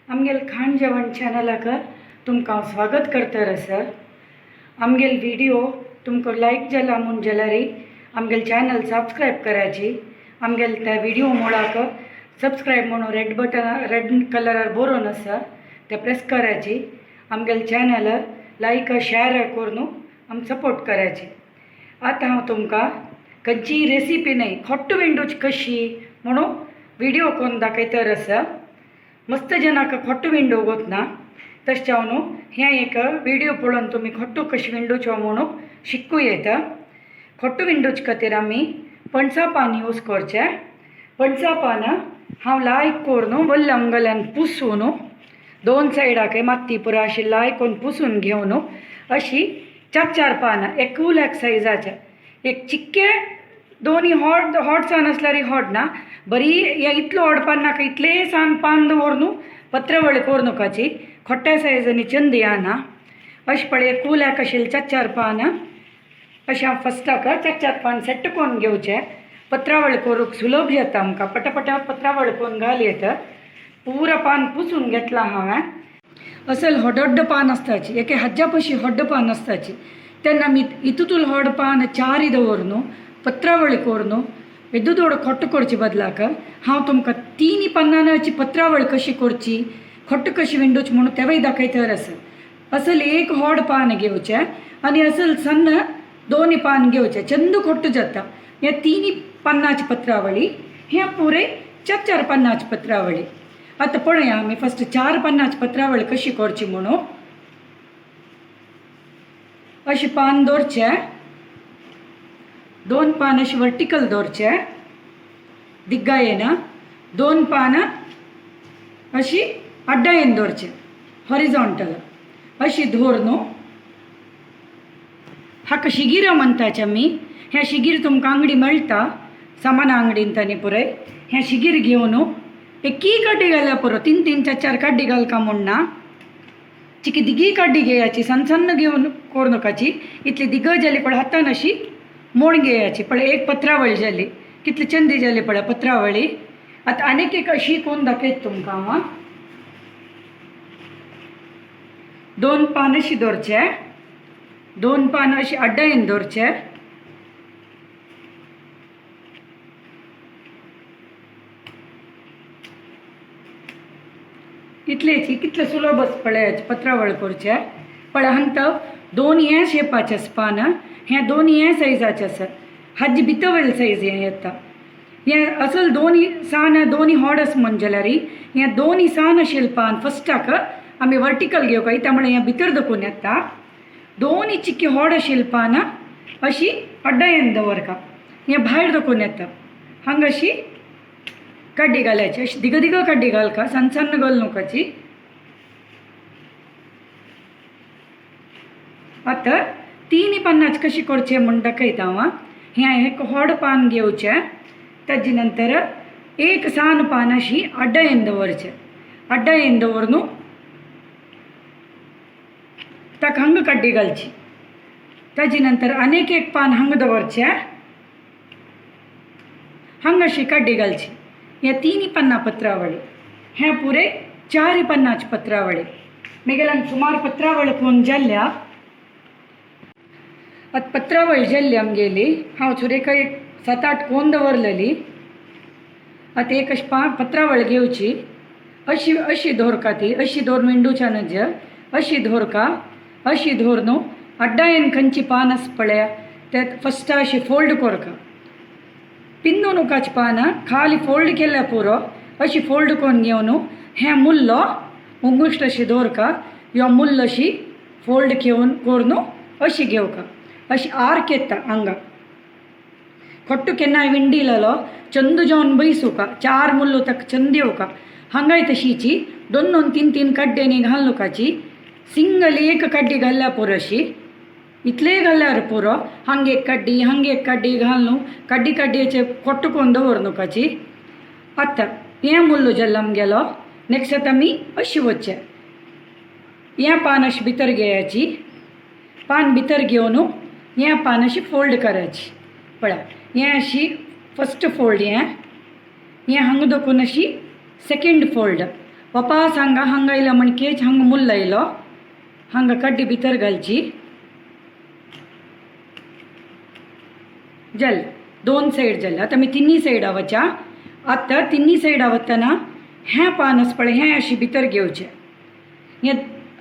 आमगेल खाण जेवण चॅनलाक तुमकां स्वागत करता सर. आमगेल व्हिडिओ तुमको लाईक जाला म्हूण जाल्यार आमगेल चॅनल सबस्क्राईब करायची. आमगेल त्या व्हिडिओ मुळाक सबस्क्राईब म्हणून रेड कलरार बरोवन आसा ते प्रेस करायची. आमगेल चॅनल लाईक शेअर करून आम सपोर्ट करायची. आता हांव तुमकां खंयची रेसिपी नाही खोट्ट विंडूच कशी म्हणून व्हिडिओ करून दाखयतर आसा. मस्त जनाक खोट्ट विंडो गोतना तशें न्हू हें एक व्हिडिओ पळोवन तुमी खोट्टो कशी विंडोचो म्हणून शिकूं येता. खोट्ट विंडोच खातीर आमी पणसा पान यूज करचें. पणसा पान हांव लायक करून वल्ल्या अंगल्यान पुसून दोन सायडाक माती पुरो अशी लाय करून पुसून घेवन अशी चार पानां एकूल एक सायजाचे एक चिक्के दोन्ही हॉट सान असल्यार हॉट ना बरी इतलो हॉट पान नाका इतले सान पान दवरून पत्रावळी कोरनुकाची खोट्या सायजांनी चंदी आना अशें पळय एकूल एक आशिल्ले चार पान अशें हांव फस्टाक चार पान सेट करून घेवचे. पत्रावळी करूंक सुलभ जाता आमकां पटापटा पत्रावळी करून घाल येता. पुरो पान पुसून घेतला हांवें. असल हॉड पान आसताची एके हज्जा पशी हॉड पान आसताची तेन्ना आमी इतूल हॉड पान चारी दवरून पत्रावळी करून येदूदोड खोट्ट करचे बदलाक हांव तुमकां 3 पानांची पत्रावळी कशी करची खोट्ट कशी विंडोच म्हणून तेवूय दाखयतर आसा. असल एक हॉड पान घेवचें आनी असल सन्न 2 पान घेवचे चंद खोट्ट जाता. हे 3 पानांची पत्रावळी हे पुरे चार पानांची पत्रावळी. आता पळया आमी फस्ट 4 पानांची पत्रावळी कशी करची म्हणून. अशी पान दवरचे 2 पान अशी वर्टिकल दवरचे दिग्गायेन 2 पान अशी अड्डायेन दवरचे हॉरिझॉन्टल अशी धरून हाका शिगीर म्हणटाचे आमी. हे शिगीर तुमकां अंगडी मेळटा सामान अंगडीन तांणी पुरय. हे शिगीर घेवन एकी काड्डी घाल्या पुरो 3 4 काड्डी घालका म्हूण ना. चिकी दिगी काड्डी घेयाची सन्न घेवन कोरनुकाची इतली दिग जाली पळय हातान अशी मोड घेयाची पळय एक पत्रावळी जाली कितली चंदी जाली पळय पत्रावळी. आतां आनीक एक अशी कोण दाखयत तुमकां हांव. 2 पान अशी दवरचे 2 पान अशी अड्डायेन दवरचे इतलेची कितले सुलभ पळयाचे पत्रावळ करचे पळय हांगा 2 हे शेपाचे पान हे 2 हे सायजाचे आसा. हाजी भितर सायज हे येता. हे असल 2 सान 2 हॉड आसा म्हणजे जाल्यार हे 2 सान आशिल्ले पान फस्टाक आमी वर्टिकल घेवका त्यामुळे हे भितर दखून येता. 2 चिक्की हॉड आशिल्ले पान अशी अड्डायेन दवरका हे भायर दखून येता. हांगा अशी काड्डी घालायची अशी दिग काड्डी घालका सन्न घाल नकाची. आता 3 पानांची कशी करचे म्हूण दाखयता हांव. हें एक हॉड पान घेवचें ताजे नंतर एक सान पान अशी अड्डायेन दवरचें. अड्डायेन दवरून ताका हांगा काड्डी घालची. ताजे नंतर आनीक एक पान हांगा दवरचें हांगा अशी काड्डी घालची. हे 3 पानां पत्रावळी हे पुरे 4 पानांची पत्रावळी. मेगेल्यान सुमार पत्रावळी कोण जाल्ल्या. आतां पत्रावळी जाल्ली आमगेली हांव सुरेख एक 7-8 कोण दवरलेली. आतां एक अशी पत्रावळी घेवची अशी दवरका ती अशी दवरून विंडोच्यान अशी दवरका अशी दवरून अड्डायेन खंयची पान आसा पळय ते फस्ट अशी फोल्ड करका. पिन्नू नकाची पान खाली फोल्ड केल्या पुरो अशी फोल्ड करून घेवन हे मुल्लो उंगुश्ट अशी दवरका. ह्यो मुल्ल अशी फोल्ड करून अशी घेवका अशी आर्क येता हांगा. खोट्ट केन्नाय विंडिलेलो चंद जावन बैसूका 4 मुल्लो ताका चंद येवका. हांगाय तशीची 2-3 काड्ड्यांनी घालनुकाची. सिंगल एक काड्डी घाल्या पुरो अशी इतले घाल्यार पुरो हांगा एक काड्डी घालून काड्डीचे खोट्ट करून दवरनुकाची. आतां हें मुल्लो जाल्लो आमगेलो. नेक्स्ट आतां आमी अशी वचचें. हें पान अशी भितर घेयाची. पान भितर घेवन हें पान अशी फोल्ड करायची. पळय हें अशी फस्ट फोल्ड हें हांगा दखून अशी सेकंड फोल्ड पप्पा सांगा हांगा इला म्हणकेच हांगा मुल्ल इलो हांगा कड्डी भितर घालची जल 2 साइड जल आता मी तिन्ही साइडा वचा आता तिन्ही साइडा वतना हें पानस पळय हें अशी भितर घेवचें हें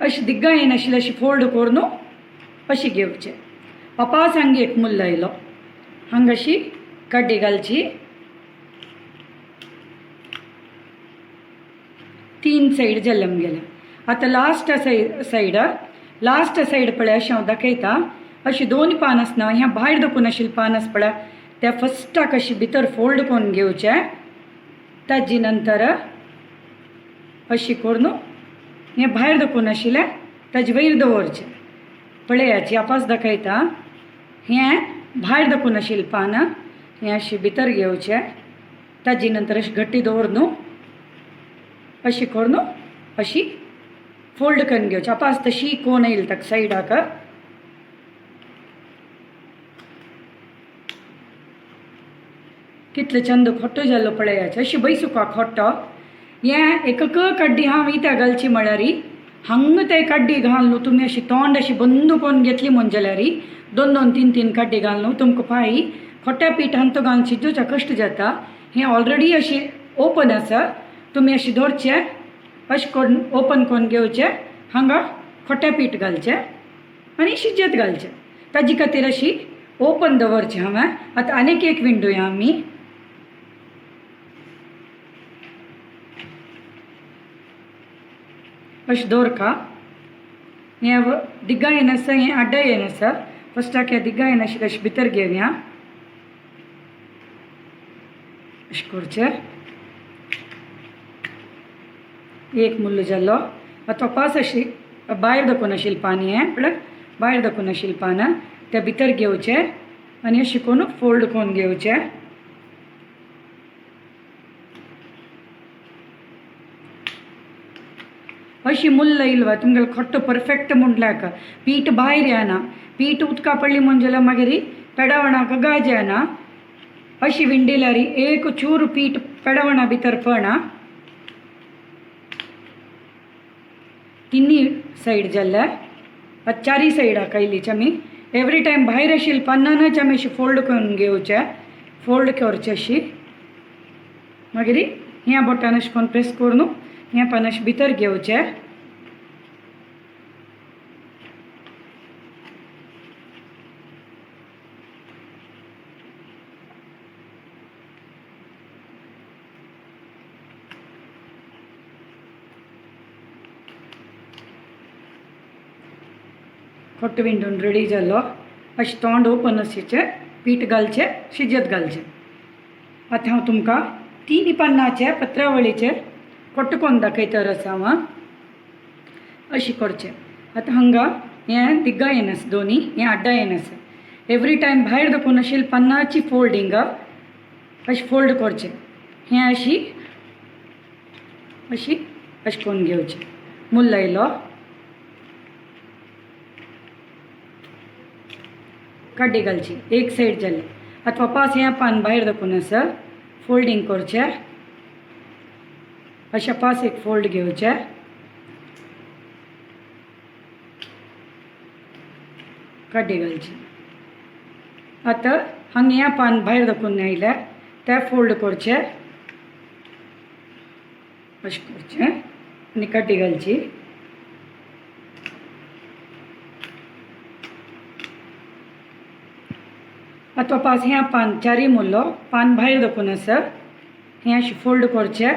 अशी दिग्गा येन आशिल्लें अशी फोल्ड करून अशी घेवचें पप्पा सांगी एक मुल्ल इलो हांगा अशी कड्डी घालची 3 साइड जल्लम गेल्या आता लास्ट साइड पळय अशें हांव दाखयता अशी 2 पानस ना ह्या भायर दाखोवन आशिल्ले पानस पळय त्या फस्टाक अशी भितर फोल्ड करून घेवचें ताजी नंतर अशी करून हें भायर दाखोवन आशिल्लें ताजे वयर दवरचें पळयाची आपास दाखयता हें भायर दाखोवन आशिल्लें पान हें अशी भितर घेवचें ताजी नंतर अशी गट्टी दवरून अशी करून अशी फोल्ड करून घेवचें आपास तशी कोण येयली ताका सायडाक कितले चंद खोट्टो जाल्लो पळयाचे अशी बैसुका खोट्टो हें एकक कड्डी हांव इत्या घालची म्हळ्यार हांगा ते कड्डी घालून तुमी अशी तोंड अशी बंद करून घेतली म्हण जाल्यार 2-2 3-3 कड्डी घालून तुमकां पाई खोट्या पिठांत तो घालून शिजोवचा कश्ट जाता हें ऑलरेडी अशी ओपन आसा तुमी अशी धरचें अशें करून ओपन करून घेवचें हांगा खोट्या पीठ घालचें आनी शिजत घालचें ताजे खातीर अशी ओपन दवरचें हांवें आतां आनीक एक विंडो या आमी अशें दवरका हें दिग्गा येन आसा हें आड्डा येन आसा फस्टाक हें दिग्गा येन आशिल्लें अशें भितर घेवया अशें करचें एक मुल्ल जालो आतां पास अशी भायर दाखोवन आशिल्लें पान हें पळय भायर दाखोवन आशिल्लें पान त्या भितर घेवचें आनी अशें करून फोल्ड करून घेवचें अशी मुल्ल इल्वा तुमगेलो खोट्टो परफेक्ट म्हणल्याक पीठ भायर येना पीठ उदका पडली म्हणजे जाल्यार मागीर पेडवणाक गाज येना अशी विंडिल्यार एक चूर पीठ पेडवणा भितर पडना तिन्ही साइड जाल्यार चारी साइडाक आयलीच आमी एवरी टायम भायर आशिल्ली पानांच आमी अशी फोल्ड करून घेवचें फोल्ड करचें अशी मागीर ह्या बोटान अशें करून प्रेस करून ह्या पान अशें भितर घेवचें खोट्ट विंडून रेडी जालो अशें तोंड ओपन आसचें पीठ घालचें शिजत घालचें आतां हांव तुमकां 3 पानाचे पत्रावळीचेर खोट्ट कोन्न दाखयता रसांव अशी करचें आतां हांगा हें दिग्गा येन आसा दोनी हें आड्डा येन आसा एवरी टायम भायर दाखोवन आशिल्ली पानाची फोल्डिंग अशें फोल्ड करचें हें अशी अशें करून घेवचें मुल्ल आयलो कड्डी घालची एक साइड जाली आतां वापस हें पान भायर दाखोवन आसा फोल्डिंग करचें अशें पास एक फोल्ड घेवचें कड्डी घालची आतां हांगा हें पान भायर दाखोवन आयलें तें फोल्ड करचें अशें करचें आनी कड्डी घालची आतां पास हें पान चारी मुल्लो पान भायर दाखोवन आसा हें अशें फोल्ड करचें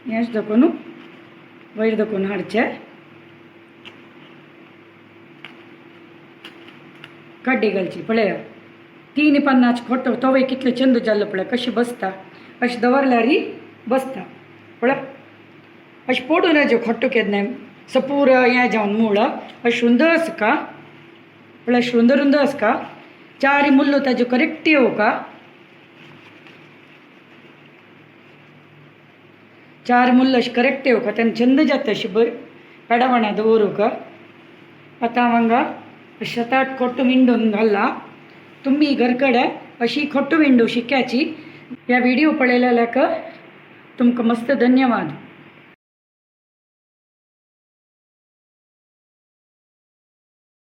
हें अशें दाखोवन वयर दाखोवन हाडचें कड्डी घालची पळया 3 पानांचो खोट्टो तोवय कितलो चंद जाल्लो पळय कशें बसता अशें दवरल्यार बसता पळय अशें पडूं नजो खोट्टो केन्नाय सपूर हें जावन मूळ अशें रुंद आसका पळय अशें रुंद रुंद आसका चारी मुल्लो ताजो करेक्ट येवका चार मुल्ल अशें करेक्ट येवका तेन्ना चंद जाता अशी पेडवणा दवरूंक आतां हांगा 7-8 खोट्टो विंडोन घाला तुम्ही घर कಡೆ अशी खोट्टो विंडो शिक्याची ह्या व्हिडिओ पळयलेल्याक तुमकां मस्त धन्यवाद.